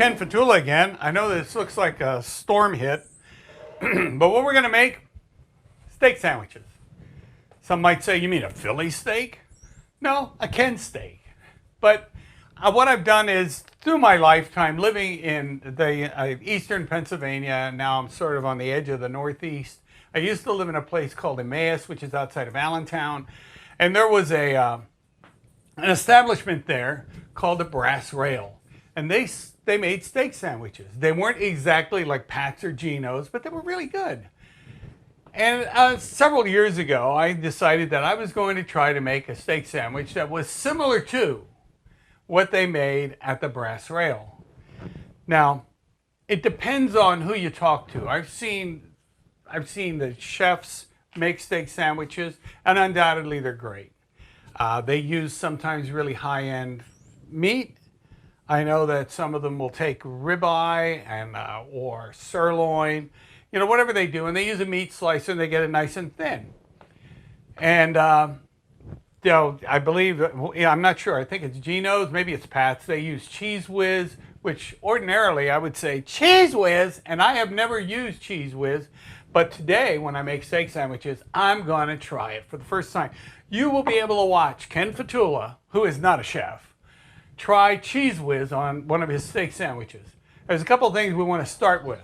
Ken Fatula again. I know this looks like a storm hit, but what we're going to make, steak sandwiches. Some might say, you mean a Philly steak? No, a Ken steak. But what I've done is, through my lifetime living in the eastern Pennsylvania, and now I'm sort of on the edge of the Northeast. I used to live in a place called Emmaus, which is outside of Allentown, and there was an establishment there called the Brass Rail, and they made steak sandwiches. They weren't exactly like Pat's or Geno's, but they were really good. And several years ago, I decided that I was going to try to make a steak sandwich that was similar to what they made at the Brass Rail. Now, it depends on who you talk to. I've seen the chefs make steak sandwiches, and undoubtedly they're great. They use sometimes really high-end meat. I know that some of them will take ribeye and or sirloin, you know, whatever they do, and they use a meat slicer and they get it nice and thin. And you know, I believe, I'm not sure, I think it's Geno's, maybe it's Pat's. They use cheese whiz, which ordinarily I would say cheese whiz, and I have never used cheese whiz, but today when I make steak sandwiches, I'm going to try it for the first time. You will be able to watch Ken Fatula, who is not a chef, try cheese whiz on one of his steak sandwiches. There's a couple of things we want to start with,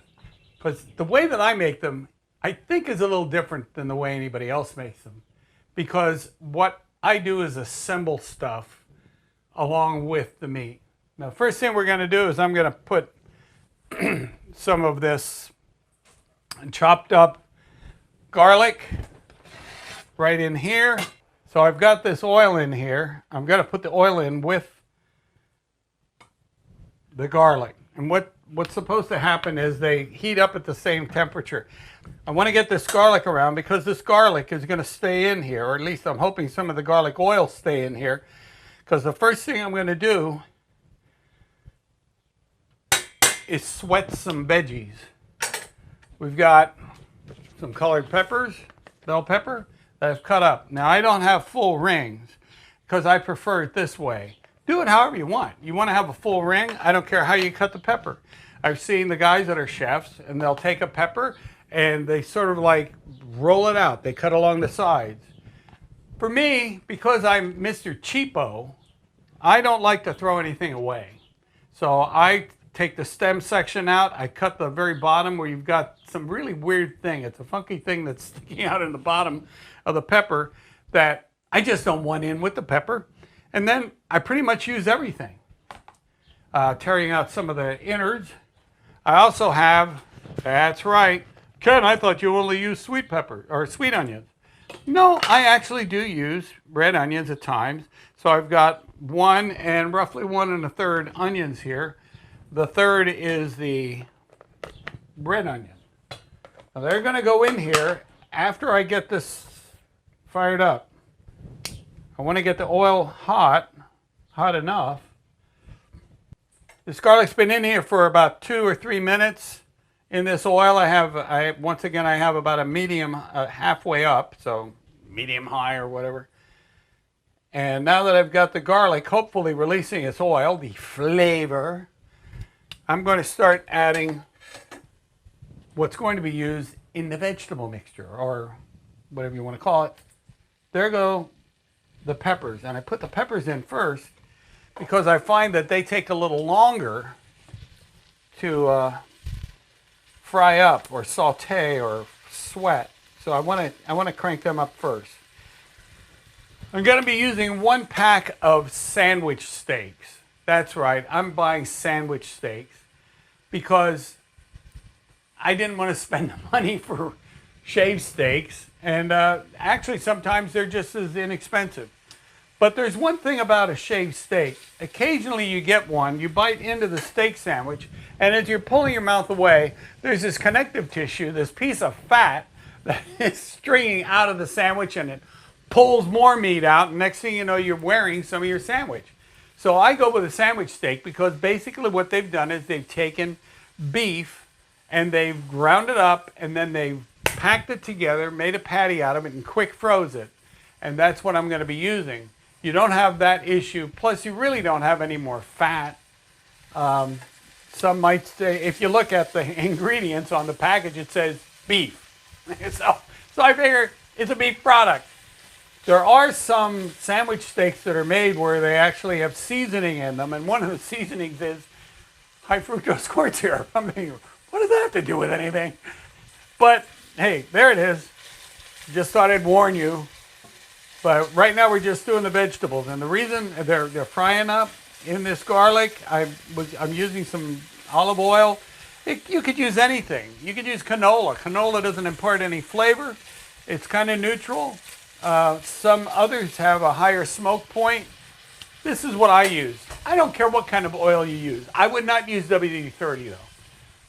because the way that I make them, I think, is a little different than the way anybody else makes them, because what I do is assemble stuff along with the meat. Now, the first thing we're going to do is I'm going to put some of this chopped up garlic right in here. So I've got this oil in here. I'm going to put the oil in with the garlic. And what's supposed to happen is they heat up at the same temperature. I want to get this garlic around because this garlic is going to stay in here, or at least I'm hoping some of the garlic oil stay in here, because the first thing I'm going to do is sweat some veggies. We've got some colored peppers, bell pepper, that I've cut up. Now, I don't have full rings because I prefer it this way. Do it however you want. You want to have a full ring? I don't care how you cut the pepper. I've seen the guys that are chefs, and they'll take a pepper and they sort of like roll it out. They cut along the sides. For me, because I'm Mr. Cheapo, I don't like to throw anything away. So I take the stem section out. I cut the very bottom where you've got some really weird thing. It's a funky thing that's sticking out in the bottom of the pepper that I just don't want in with the pepper. And then I pretty much use everything. Tearing out some of the innards. I also have, that's right, Ken, I thought you only use sweet pepper or sweet onions. No, I actually do use red onions at times. So I've got one and roughly 1 1/3 onions here. The third is the red onion. Now they're going to go in here after I get this fired up. I want to get the oil hot enough. This garlic's been in here for about 2 or 3 minutes. In this oil, once again I have about a medium, halfway up, so medium high or whatever. And now that I've got the garlic hopefully releasing its oil, the flavor, I'm going to start adding what's going to be used in the vegetable mixture, or whatever you want to call it. There go the peppers, and I put the peppers in first because I find that they take a little longer to fry up or saute or sweat. So I want to crank them up first. I'm going to be using 1 pack of sandwich steaks. That's right, I'm buying sandwich steaks because I didn't want to spend the money for shaved steaks, and actually sometimes they're just as inexpensive. But there's one thing about a shaved steak. Occasionally you get one, you bite into the steak sandwich, and as you're pulling your mouth away, there's this connective tissue, this piece of fat that is stringing out of the sandwich, and it pulls more meat out, and next thing you know, you're wearing some of your sandwich. So I go with a sandwich steak because basically what they've done is they've taken beef and they've ground it up, and then they've packed it together, made a patty out of it, and quick froze it. And that's what I'm going to be using. You don't have that issue. Plus, you really don't have any more fat. Some might say, if you look at the ingredients on the package, it says beef. So I figure it's a beef product. There are some sandwich steaks that are made where they actually have seasoning in them, and one of the seasonings is high fructose corn syrup. I'm thinking, what does that have to do with anything? But hey, there it is. Just thought I'd warn you. But right now we're just doing the vegetables, and the reason they're frying up in this garlic, I'm using some olive oil. You could use anything. You could use canola. Canola doesn't impart any flavor. It's kind of neutral. Some others have a higher smoke point. This is what I use. I don't care what kind of oil you use. I would not use WD-40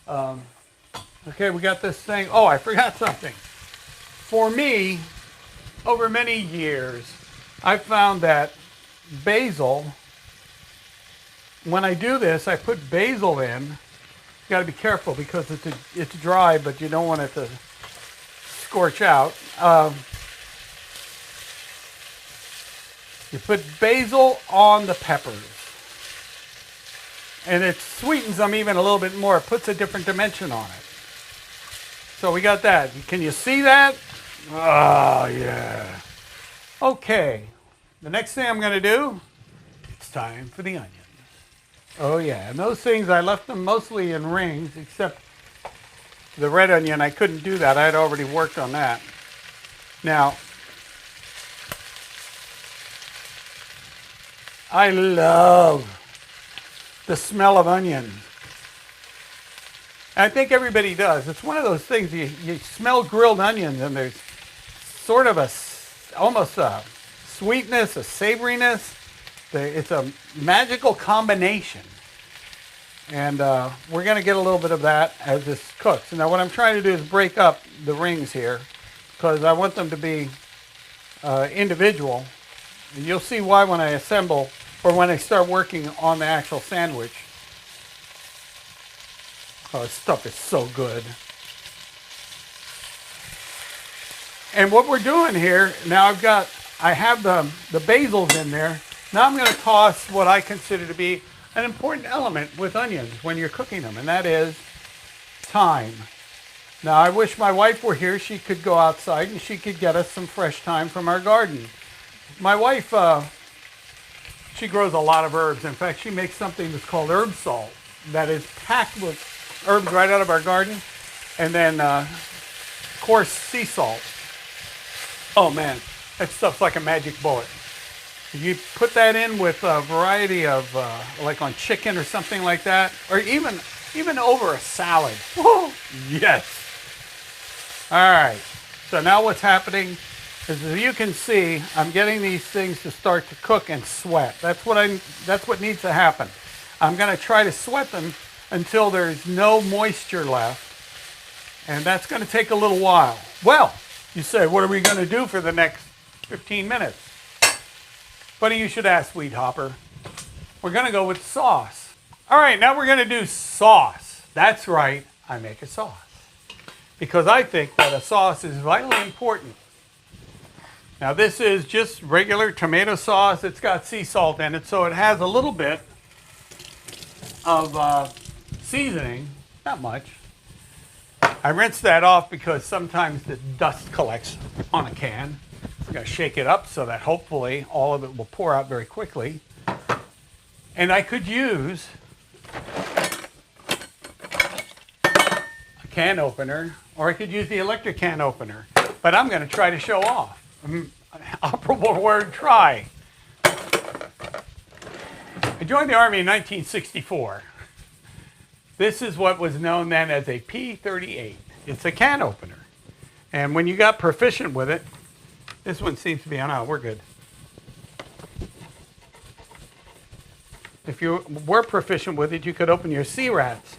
though. Okay, we got this thing. Oh, I forgot something. For me, over many years, I've found that basil, when I do this, I put basil in. You got to be careful because it's dry, but you don't want it to scorch out. You put basil on the peppers, and it sweetens them even a little bit more. It puts a different dimension on it. So we got that. Can you see that? Oh, yeah. Okay. The next thing I'm going to do, it's time for the onions. Oh, yeah. And those things, I left them mostly in rings, except the red onion. I couldn't do that. I had already worked on that. Now, I love the smell of onions. I think everybody does. It's one of those things, you smell grilled onions and there's sort of almost a sweetness, a savoriness. It's a magical combination. And we're going to get a little bit of that as this cooks. Now what I'm trying to do is break up the rings here because I want them to be individual. And you'll see why when I assemble or when I start working on the actual sandwich. Oh, this stuff is so good. And what we're doing here, now I have the basils in there. Now I'm going to toss what I consider to be an important element with onions when you're cooking them, and that is thyme. Now I wish my wife were here. She could go outside and she could get us some fresh thyme from our garden. My wife, she grows a lot of herbs. In fact, she makes something that's called herb salt that is packed with herbs right out of our garden, and then coarse sea salt. Oh man, that stuff's like a magic bullet. You put that in with a variety of, like on chicken or something like that, or even over a salad. Woo, yes. All right. So now what's happening is, as you can see, I'm getting these things to start to cook and sweat. That's what needs to happen. I'm going to try to sweat them until there's no moisture left, and that's going to take a little while. Well, you say, what are we going to do for the next 15 minutes? Funny you should ask, Sweet Hopper. We're going to go with sauce. All right, now we're going to do sauce. That's right, I make a sauce. Because I think that a sauce is vitally important. Now this is just regular tomato sauce. It's got sea salt in it, so it has a little bit of seasoning, not much. I rinse that off because sometimes the dust collects on a can. I'm going to shake it up so that hopefully all of it will pour out very quickly. And I could use a can opener, or I could use the electric can opener. But I'm going to try to show off. Operable word, try. I joined the Army in 1964. This is what was known then as a P-38. It's a can opener. And when you got proficient with it, this one seems to be, oh no, we're good. If you were proficient with it, you could open your C-rats.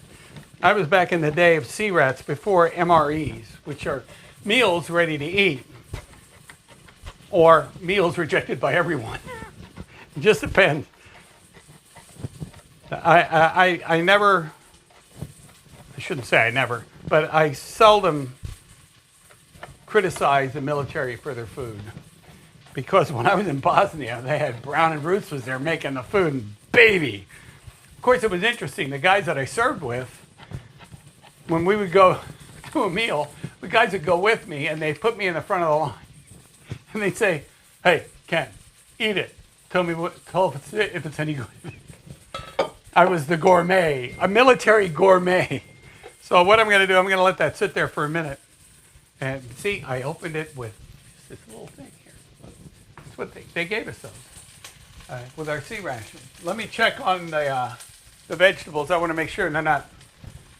I was back in the day of C-rats before MREs, which are meals ready to eat, or meals rejected by everyone. It just depends. I never, I shouldn't say I never, but I seldom criticize the military for their food. Because when I was in Bosnia, they had Brown and Roots was there making the food, and baby, Of course, it was interesting. The guys that I served with, when we would go to a meal, the guys would go with me and they'd put me in the front of the line. And they'd say, hey, Ken, eat it. Tell if it's any good. I was the gourmet, a military gourmet. So what I'm going to do, I'm going to let that sit there for a minute. And see, I opened it with this little thing here. That's what they gave us those with our sea ration. Let me check on the vegetables. I want to make sure they're not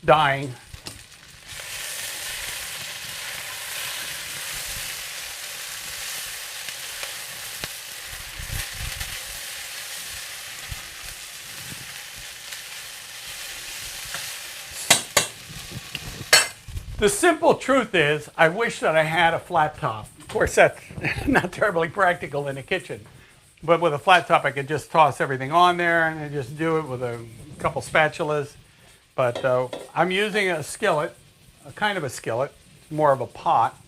dying. The simple truth is, I wish that I had a flat top. Of course, that's not terribly practical in the kitchen. But with a flat top, I could just toss everything on there and I just do it with a couple spatulas. But I'm using a skillet, a kind of a skillet, more of a pot,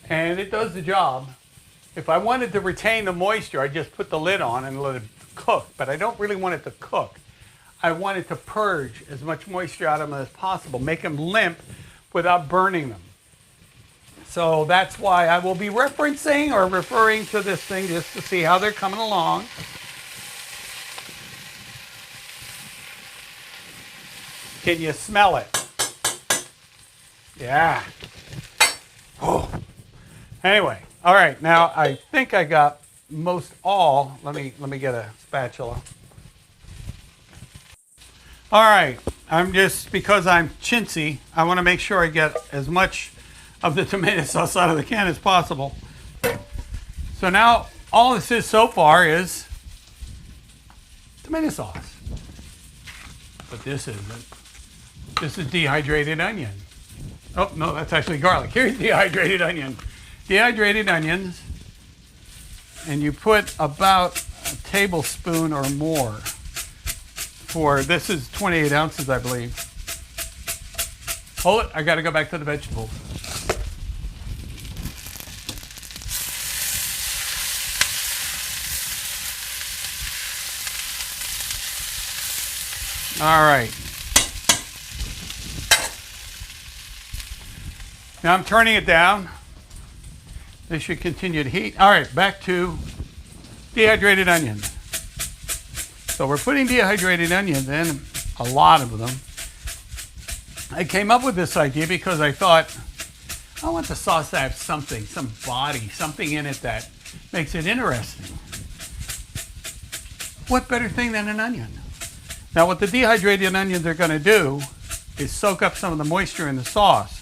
and it does the job. If I wanted to retain the moisture, I just put the lid on and let it cook. But I don't really want it to cook. I want it to purge as much moisture out of them as possible, make them limp, without burning them. So that's why I will be referencing or referring to this thing just to see how they're coming along. Can you smell it? Yeah. Oh. Anyway, all right. Now I think I got most all. Let me get a spatula. All right. Because I'm chintzy, I want to make sure I get as much of the tomato sauce out of the can as possible. So now all this is so far is tomato sauce. But this isn't. This is dehydrated onion. Oh, no, that's actually garlic. Here's dehydrated onion. Dehydrated onions, and you put about a tablespoon or more. This is 28 ounces, I believe. Hold it, I gotta go back to the vegetables. All right. Now I'm turning it down. This should continue to heat. All right, back to dehydrated onions. So we're putting dehydrated onions in, a lot of them. I came up with this idea because I thought, I want the sauce to have something, some body, something in it that makes it interesting. What better thing than an onion? Now what the dehydrated onions are going to do is soak up some of the moisture in the sauce.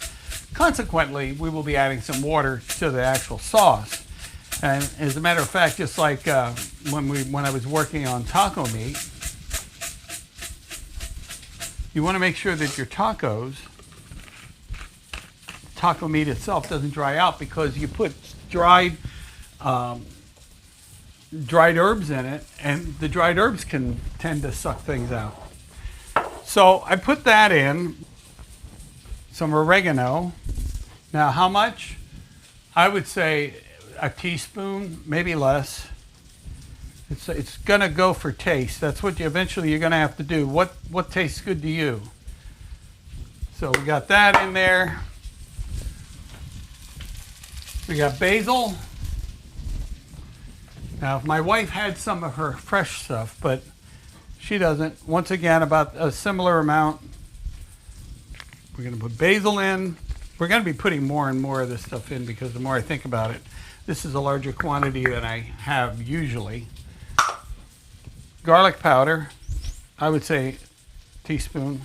Consequently, we will be adding some water to the actual sauce. And as a matter of fact, just like when I was working on taco meat, you want to make sure that your taco meat itself doesn't dry out, because you put dried herbs in it, and the dried herbs can tend to suck things out. So I put that in, some oregano. Now how much? I would say a teaspoon, maybe less. It's gonna go for taste. That's what eventually you're gonna have to do. What tastes good to you? So we got that in there. We got basil. Now if my wife had some of her fresh stuff, but she doesn't. Once again, about a similar amount. We're gonna put basil in. We're gonna be putting more and more of this stuff in, because the more I think about it, this is a larger quantity than I have usually. Garlic powder, I would say a teaspoon.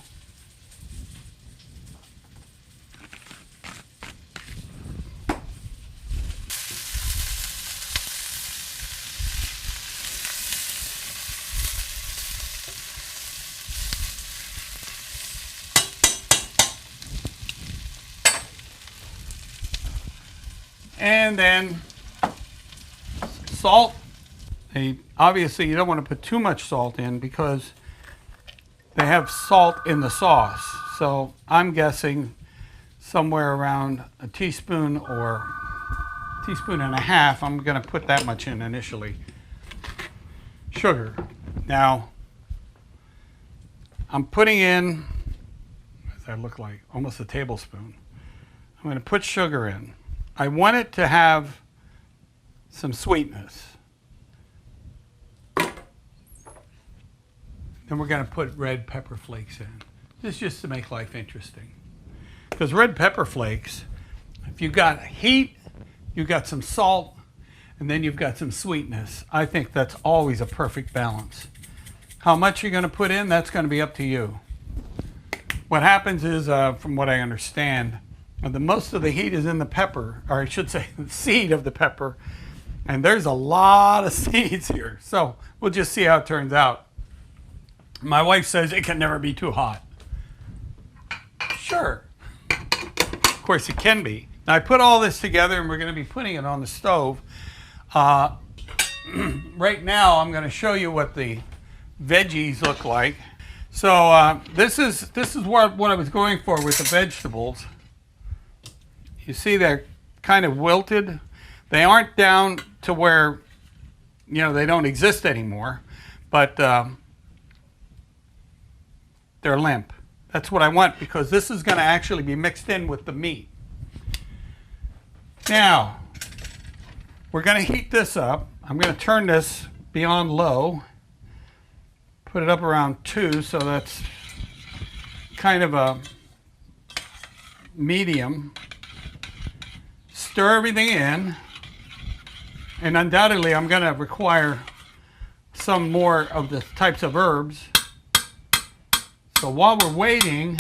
And then salt. Obviously, you don't want to put too much salt in, because they have salt in the sauce. So I'm guessing somewhere around a teaspoon or a teaspoon and a half. I'm going to put that much in initially. Sugar. Now, I'm putting in, what does that look like? Almost a tablespoon. I'm going to put sugar in. I want it to have some sweetness. Then we're going to put red pepper flakes in. This is just to make life interesting. Because red pepper flakes, if you've got heat, you've got some salt, and then you've got some sweetness. I think that's always a perfect balance. How much you're going to put in, that's going to be up to you. What happens is, from what I understand, the most of the heat is in the pepper, or I should say the seed of the pepper, and there's a lot of seeds here. So we'll just see how it turns out. My wife says it can never be too hot. Sure. Of course it can be. Now I put all this together and we're going to be putting it on the stove. Right now I'm going to show you what the veggies look like. So this is what I was going for with the vegetables. You see they're kind of wilted. They aren't down to where, you know, they don't exist anymore, but they're limp. That's what I want because this is going to actually be mixed in with the meat. Now, we're going to heat this up. I'm going to turn this beyond low, put it up around 2, so that's kind of a medium. Stir everything in, and undoubtedly I'm going to require some more of the types of herbs. So while we're waiting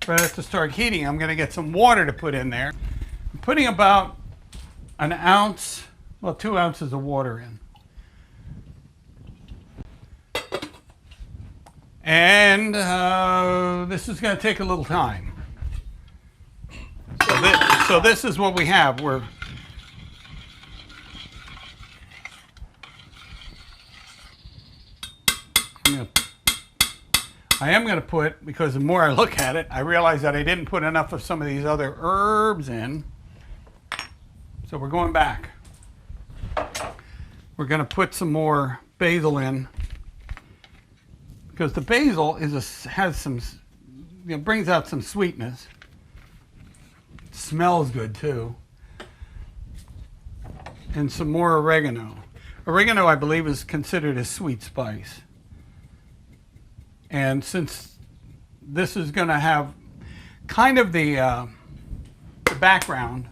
for it to start heating, I'm going to get some water to put in there. I'm putting about an ounce, well, 2 ounces of water in. And this is going to take a little time. So this is what we have. I am going to put, because the more I look at it, I realize that I didn't put enough of some of these other herbs in. So we're going back. We're going to put some more basil in, because the basil has some, you know, brings out some sweetness. It smells good too. And some more oregano. Oregano, I believe, is considered a sweet spice. And since this is going to have kind of the background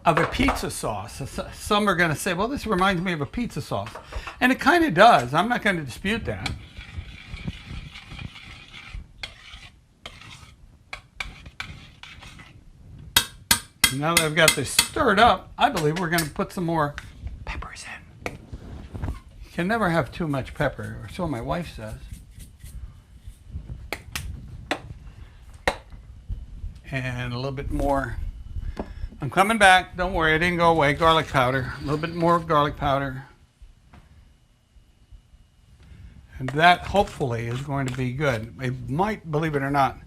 of a pizza sauce, some are going to say, well, this reminds me of a pizza sauce. And it kind of does. I'm not going to dispute that. Now that I've got this stirred up, I believe we're going to put some more peppers in. You can never have too much pepper, or so my wife says. And a little bit more. I'm coming back. Don't worry, I didn't go away. Garlic powder. A little bit more garlic powder. And that hopefully is going to be good. It might, believe it or not,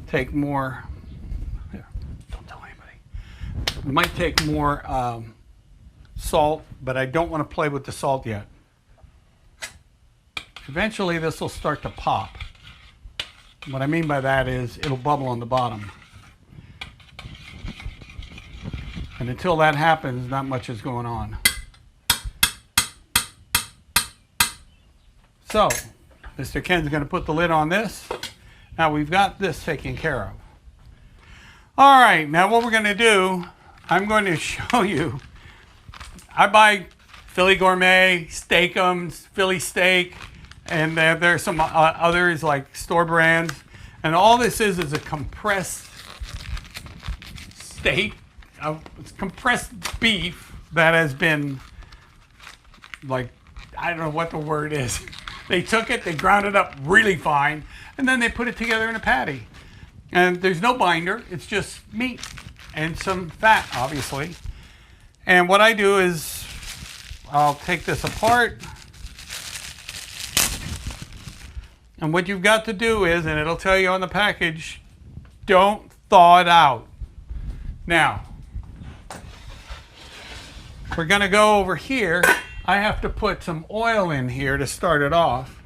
take more. Here, don't tell anybody. It might take more salt, but I don't want to play with the salt yet. Eventually this will start to pop. What I mean by that is it'll bubble on the bottom. And until that happens, not much is going on. So, Mr. Ken's going to put the lid on this. Now we've got this taken care of. All right, now what we're going to do, I'm going to show you. I buy Philly Gourmet, Steakums, Philly Steak, and there's some others like store brands. And all this is a compressed steak. It's compressed beef that has been, like, I don't know what the word is. They took it, they ground it up really fine, and then they put it together in a patty. And there's no binder, it's just meat and some fat, obviously. And what I do is I'll take this apart. And what you've got to do is, and it'll tell you on the package, don't thaw it out. Now, we're going to go over here. I have to put some oil in here to start it off.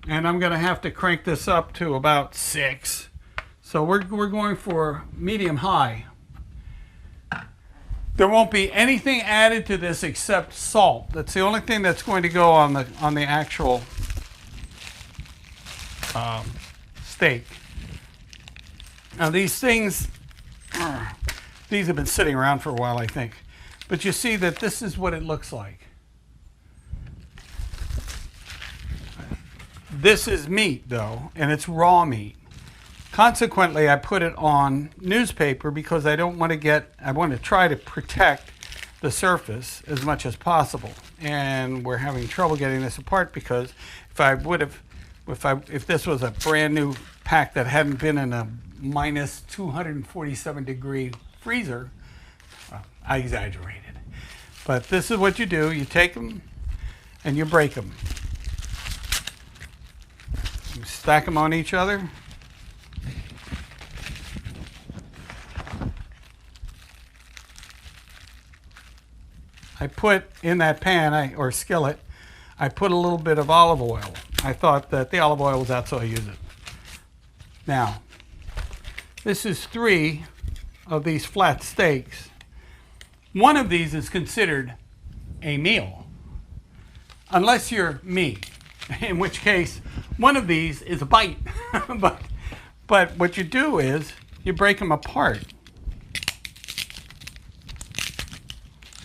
and I'm going to have to crank this up to about 6. So we're going for medium high. There won't be anything added to this except salt. That's the only thing that's going to go on the actual steak. Now these things, these have been sitting around for a while, I think. But you see that this is what it looks like. This is meat though, and it's raw meat. Consequently, I put it on newspaper because I want to try to protect the surface as much as possible. And we're having trouble getting this apart because if this was a brand new pack that hadn't been in a minus 247 degree freezer, I exaggerated. But this is what you do. You take them and you break them. You stack them on each other. I put in that pan or skillet, I put a little bit of olive oil. I thought that the olive oil was out, so I use it. Now, this is 3 of these flat steaks. One of these is considered a meal, unless you're me, in which case one of these is a bite. but what you do is you break them apart.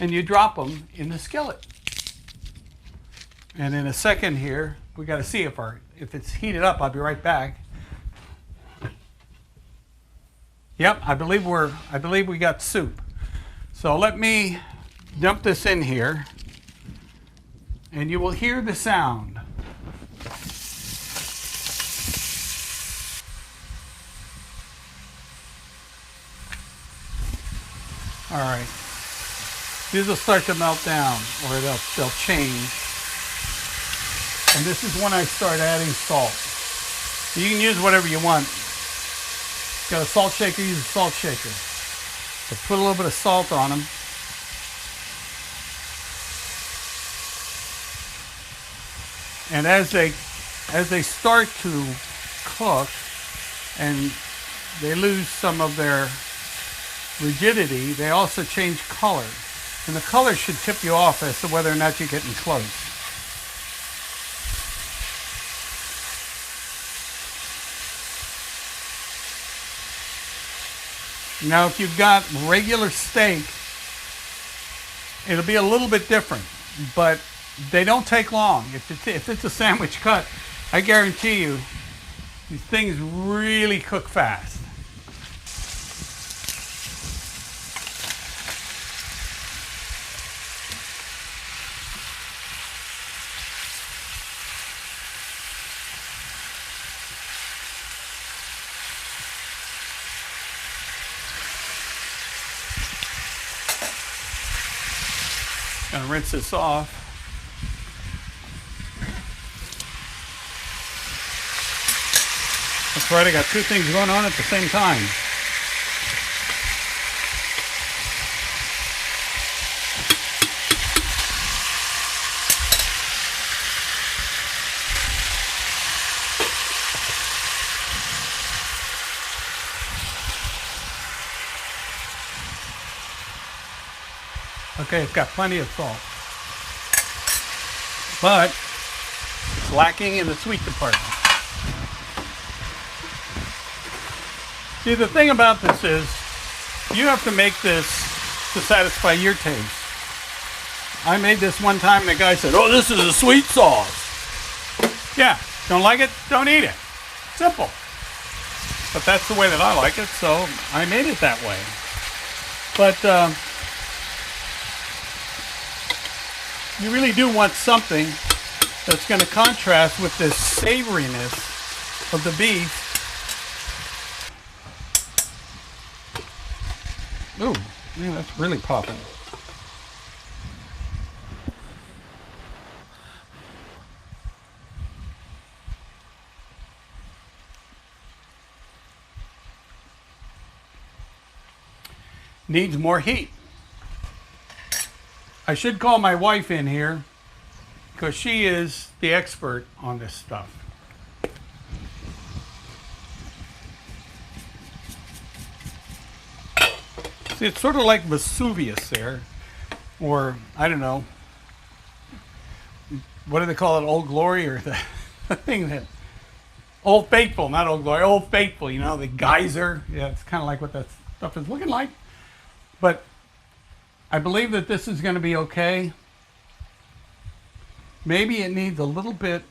And you drop them in the skillet. And in a second here, we got to see if it's heated up. I'll be right back. Yep, I believe we got soup. So let me dump this in here, and you will hear the sound. All right. These will start to melt down, or they'll change. And this is when I start adding salt. You can use whatever you want. Got a salt shaker, use a salt shaker. So put a little bit of salt on them. And as they start to cook and they lose some of their rigidity, they also change color. And the color should tip you off as to whether or not you're getting close. Now, if you've got regular steak, it'll be a little bit different, but they don't take long. If it's a sandwich cut, I guarantee you, these things really cook fast. Gonna rinse this off. That's right, I got 2 things going on at the same time. Okay, it's got plenty of salt, but it's lacking in the sweet department. See, the thing about this is you have to make this to satisfy your taste. I made this one time and the guy said, "Oh, this is a sweet sauce." Yeah, don't like it, don't eat it. Simple. But that's the way that I like it, so I made it that way. But you really do want something that's going to contrast with this savoriness of the beef. Ooh, man, that's really popping. Needs more heat. I should call my wife in here because she is the expert on this stuff. See, it's sort of like Vesuvius there, or I don't know, what do they call it, Old Glory, or the thing that, Old Faithful, not Old Glory, Old Faithful, you know, the geyser. Yeah, it's kind of like what that stuff is looking like. But I believe that this is going to be okay. Maybe it needs a little bit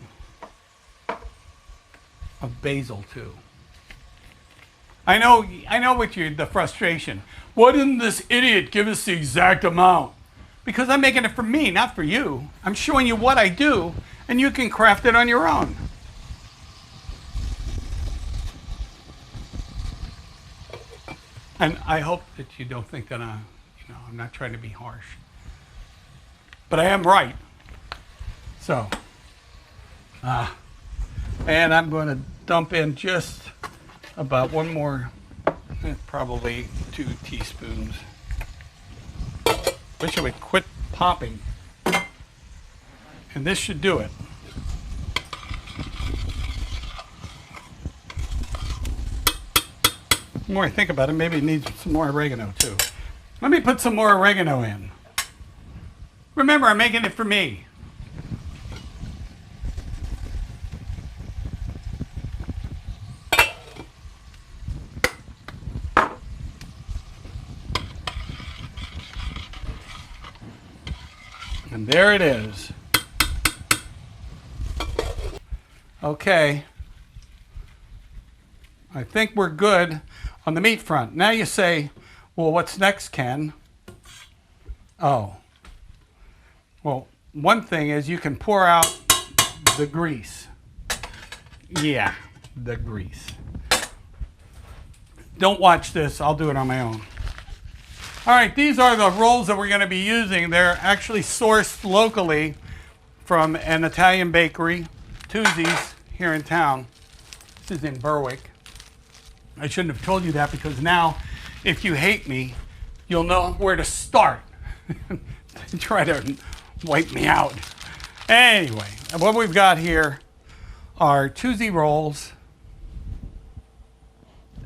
of basil too. I know what the frustration. Why didn't this idiot give us the exact amount? Because I'm making it for me, not for you. I'm showing you what I do, and you can craft it on your own. And I hope that you don't think that I'm not trying to be harsh. But I am right. So, and I'm going to dump in just about one more, probably 2 teaspoons. Wish I would quit popping. And this should do it. The more I think about it, maybe it needs some more oregano too. Let me put some more oregano in. Remember, I'm making it for me. And there it is. Okay. I think we're good on the meat front. Now you say, well, what's next, Ken? Oh. Well, one thing is you can pour out the grease. Yeah, the grease. Don't watch this. I'll do it on my own. All right, these are the rolls that we're going to be using. They're actually sourced locally from an Italian bakery, Tuesdays, here in town. This is in Berwick. I shouldn't have told you that because now, if you hate me, you'll know where to start to try to wipe me out. Anyway, what we've got here are Tuesday rolls.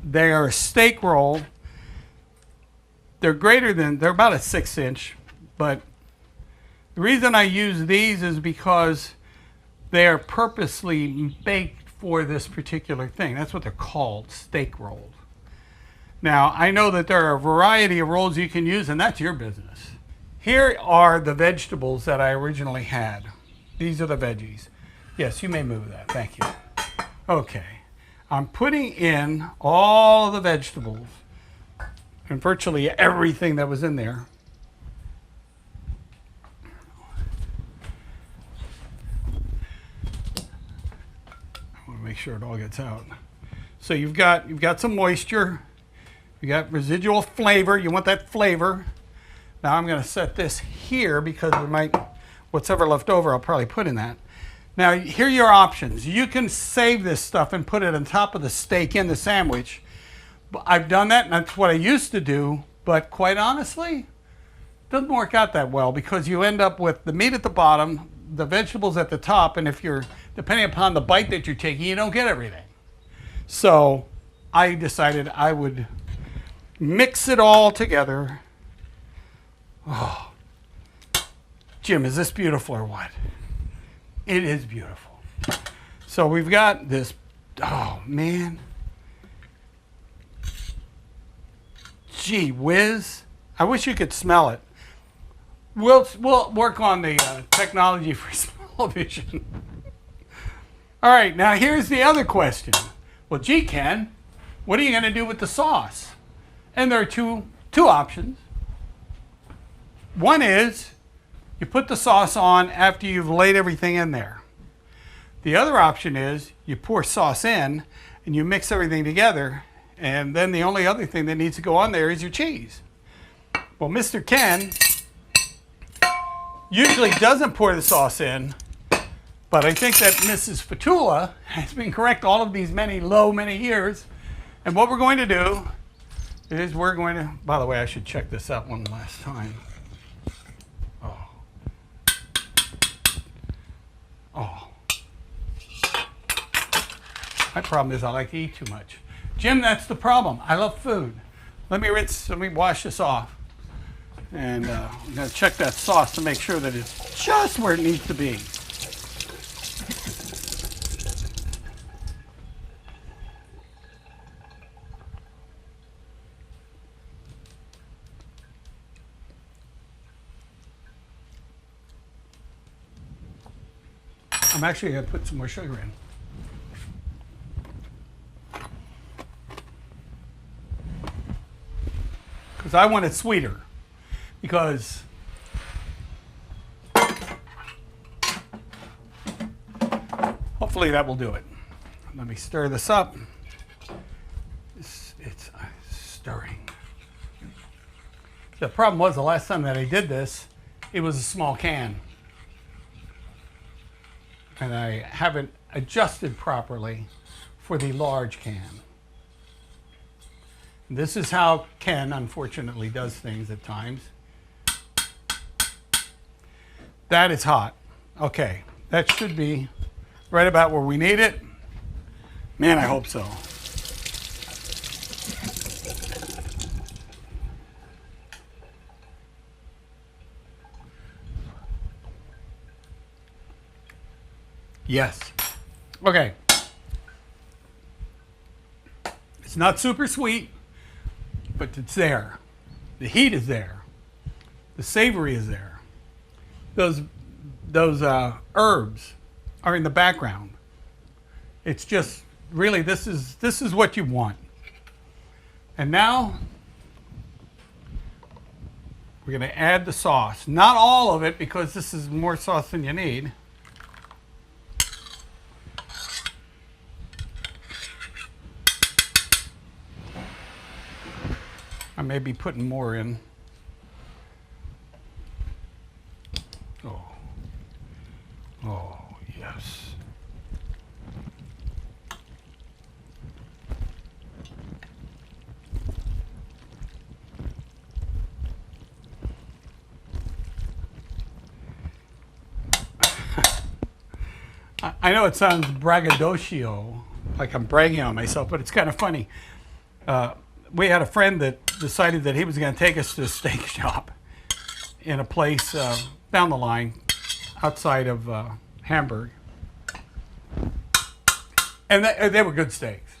They are a steak roll. They're about a 6-inch, but the reason I use these is because they are purposely baked for this particular thing. That's what they're called, steak rolls. Now, I know that there are a variety of rolls you can use, and that's your business. Here are the vegetables that I originally had. These are the veggies. Yes, you may move that. Thank you. Okay. I'm putting in all the vegetables and virtually everything that was in there. I want to make sure it all gets out. So you've got some moisture. You got residual flavor. You want that flavor. Now I'm going to set this here because what's ever left over, I'll probably put in that. Now here are your options. You can save this stuff and put it on top of the steak in the sandwich. I've done that, and that's what I used to do, but quite honestly, it doesn't work out that well because you end up with the meat at the bottom, the vegetables at the top, and if you're, depending upon the bite that you're taking, you don't get everything. So I decided I would mix it all together. Oh, Jim, is this beautiful or what? It is beautiful. So we've got this, oh man. Gee whiz. I wish you could smell it. We'll work on the technology for smell-o-vision. All right, now here's the other question. Well, gee, Ken, what are you going to do with the sauce? And there are two options. One is you put the sauce on after you've laid everything in there. The other option is you pour sauce in and you mix everything together, and then the only other thing that needs to go on there is your cheese. Well, Mr. Ken usually doesn't pour the sauce in, but I think that Mrs. Fatula has been correct all of these many years. And what we're going to do is we're going to, by the way, I should check this out one last time. Oh. My problem is I like to eat too much. Jim, that's the problem. I love food. let me wash this off. And I'm going to check that sauce to make sure that it's just where it needs to be. I'm actually going to put some more sugar in. Because I want it sweeter. Because hopefully that will do it. Let me stir this up. It's stirring. The problem was the last time that I did this, it was a small can. And I haven't adjusted properly for the large can. This is how Ken, unfortunately, does things at times. That is hot. Okay, that should be right about where we need it. Man, I hope so. Yes. Okay. It's not super sweet, but it's there. The heat is there. The savory is there. Those herbs are in the background. It's just really this is what you want. And now we're going to add the sauce. Not all of it, because this is more sauce than you need. I may be putting more in. Oh, yes. I know it sounds braggadocio, like I'm bragging on myself, but it's kind of funny. We had a friend that decided that he was going to take us to a steak shop in a place down the line outside of Hamburg. And they were good steaks.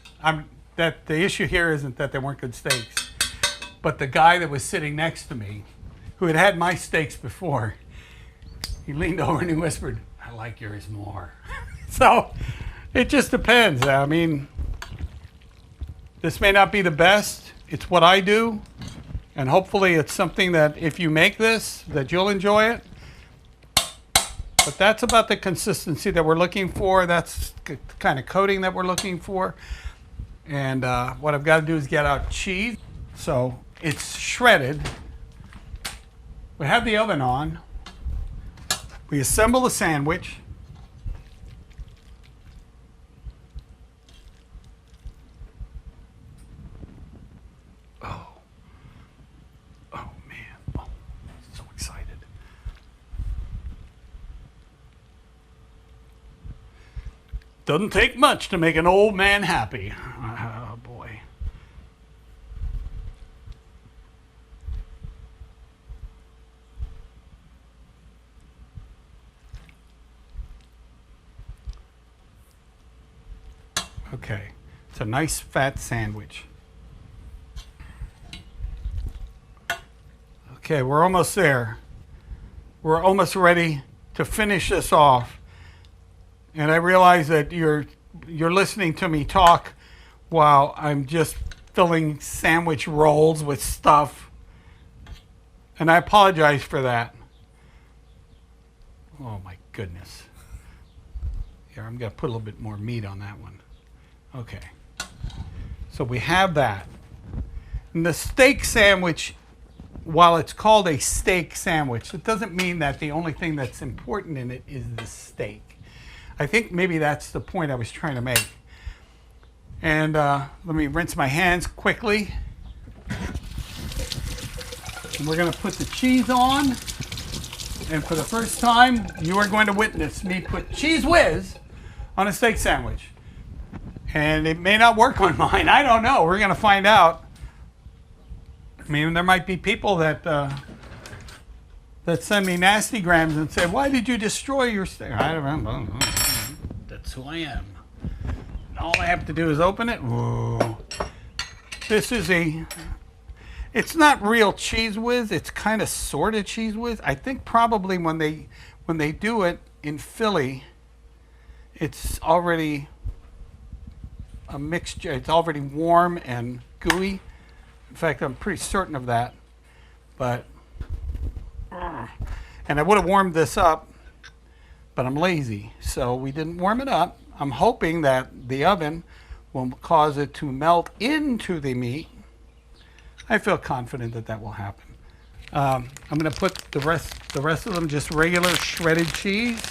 The issue here isn't that they weren't good steaks, but the guy that was sitting next to me, who had had my steaks before, he leaned over and he whispered, "I like yours more." So it just depends. I mean, this may not be the best. It's what I do. And hopefully it's something that if you make this, that you'll enjoy it. But that's about the consistency that we're looking for. That's the kind of coating that we're looking for. And what I've got to do is get out cheese. So it's shredded. We have the oven on. We assemble the sandwich. Doesn't take much to make an old man happy. Oh, boy. Okay, it's a nice fat sandwich. Okay, we're almost there. We're almost ready to finish this off. And I realize that you're listening to me talk while I'm just filling sandwich rolls with stuff. And I apologize for that. Oh my goodness. Here, I'm going to put a little bit more meat on that one. Okay. So we have that. And the steak sandwich, while it's called a steak sandwich, it doesn't mean that the only thing that's important in it is the steak. I think maybe that's the point I was trying to make. And let me rinse my hands quickly. And we're going to put the cheese on. And for the first time, you are going to witness me put cheese whiz on a steak sandwich. And it may not work on mine. I don't know. We're going to find out. I mean, there might be people that that send me nasty grams and say, "Why did you destroy your steak?" I don't know. That's who I am. And all I have to do is open it. Whoa. This is it's not real cheese whiz. It's kind of sort of cheese whiz. I think probably when they do it in Philly, it's already a mixture. It's already warm and gooey. In fact, I'm pretty certain of that. But, and I would have warmed this up, but I'm lazy, so we didn't warm it up. I'm hoping that the oven will cause it to melt into the meat. I feel confident that that will happen. I'm going to put the rest of them just regular shredded cheese.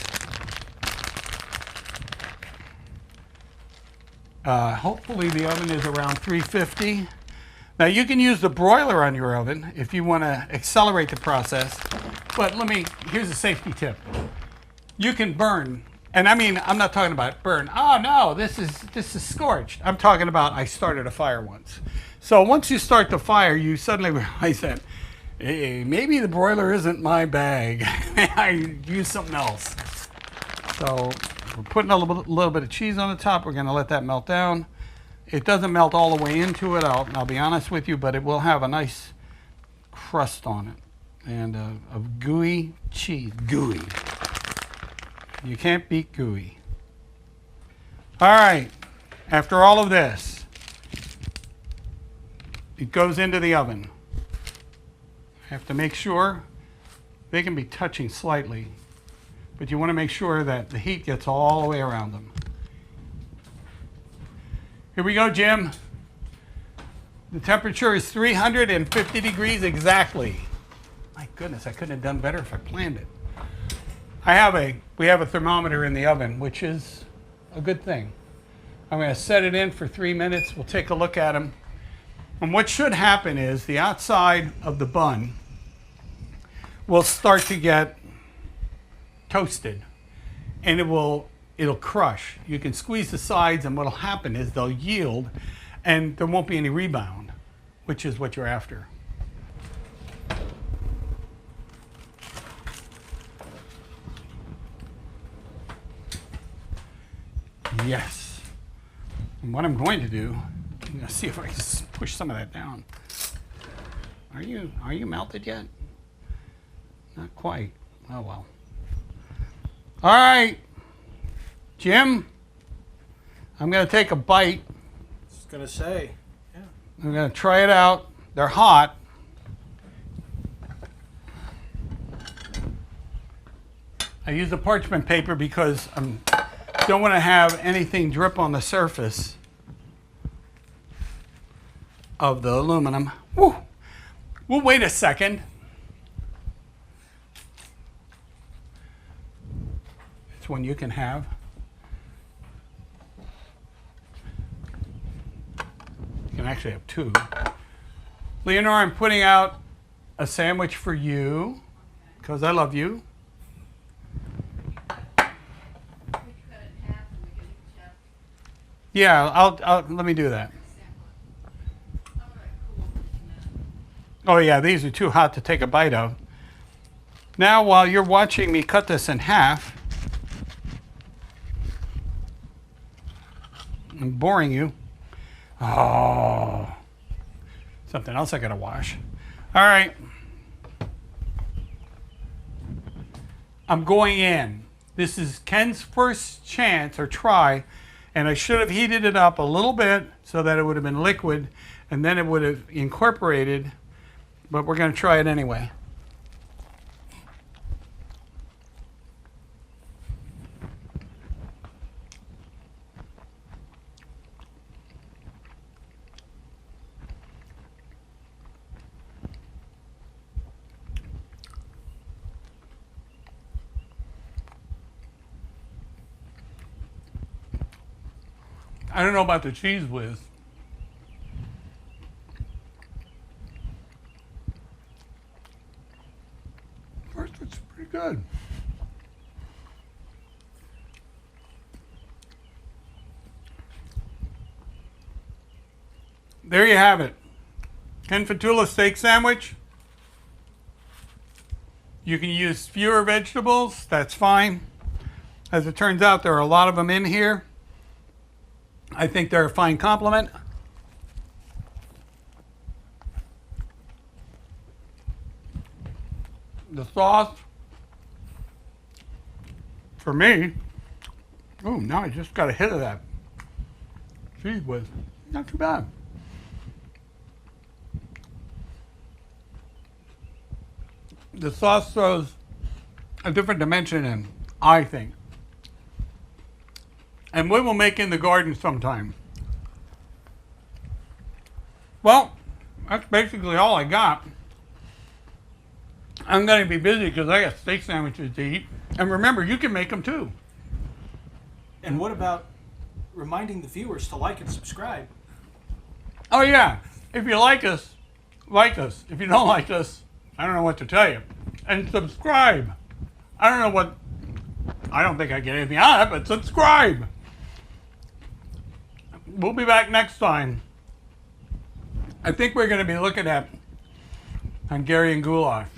Hopefully the oven is around 350. Now you can use the broiler on your oven if you want to accelerate the process, but here's a safety tip. You can burn, and I mean, I'm not talking about burn. Oh no, this is scorched. I'm talking about I started a fire once. So once you start the fire, you suddenly realize that, hey, maybe the broiler isn't my bag. I use something else. So we're putting a little bit of cheese on the top. We're going to let that melt down. It doesn't melt all the way into it, I'll be honest with you, but it will have a nice crust on it. And a gooey cheese. Gooey. You can't beat gooey. All right. After all of this, it goes into the oven. I have to make sure they can be touching slightly, but you want to make sure that the heat gets all the way around them. Here we go, Jim. The temperature is 350 degrees exactly. My goodness, I couldn't have done better if I planned it. We have a thermometer in the oven, which is a good thing. I'm going to set it in for 3 minutes. We'll take a look at them. And what should happen is the outside of the bun will start to get toasted, and it'll crush. You can squeeze the sides, and what'll happen is they'll yield, and there won't be any rebound, which is what you're after. Yes. And what I'm going to do, I'm going to see if I can push some of that down. Are you melted yet? Not quite. Oh well. All right. Jim, I'm going to take a bite. I was going to say, yeah. I'm going to try it out. They're hot. I use the parchment paper because I don't want to have anything drip on the surface of the aluminum. Woo. We'll wait a second. It's one you can have. You can actually have two. Leonore, I'm putting out a sandwich for you because I love you. Yeah, I'll let me do that. Oh yeah, these are too hot to take a bite of. Now, while you're watching me cut this in half, I'm boring you. Oh, something else I gotta wash. All right. I'm going in. This is Ken's first chance or try, and I should have heated it up a little bit so that it would have been liquid, and then it would have incorporated, but we're gonna try it anyway. I don't know about the cheese whiz. First, it's pretty good. There you have it. Ken Fatula steak sandwich. You can use fewer vegetables, that's fine. As it turns out, there are a lot of them in here. I think they're a fine complement. The sauce, for me, oh, now I just got a hit of that cheese whiz. Not too bad. The sauce throws a different dimension in, I think. And we will make in the garden sometime. Well, that's basically all I got. I'm going to be busy because I got steak sandwiches to eat. And remember, you can make them too. And what about reminding the viewers to like and subscribe? Oh yeah, if you like us, like us. If you don't like us, I don't know what to tell you. And subscribe. I don't think I get anything out of it, but subscribe. We'll be back next time. I think we're going to be looking at Hungarian goulash.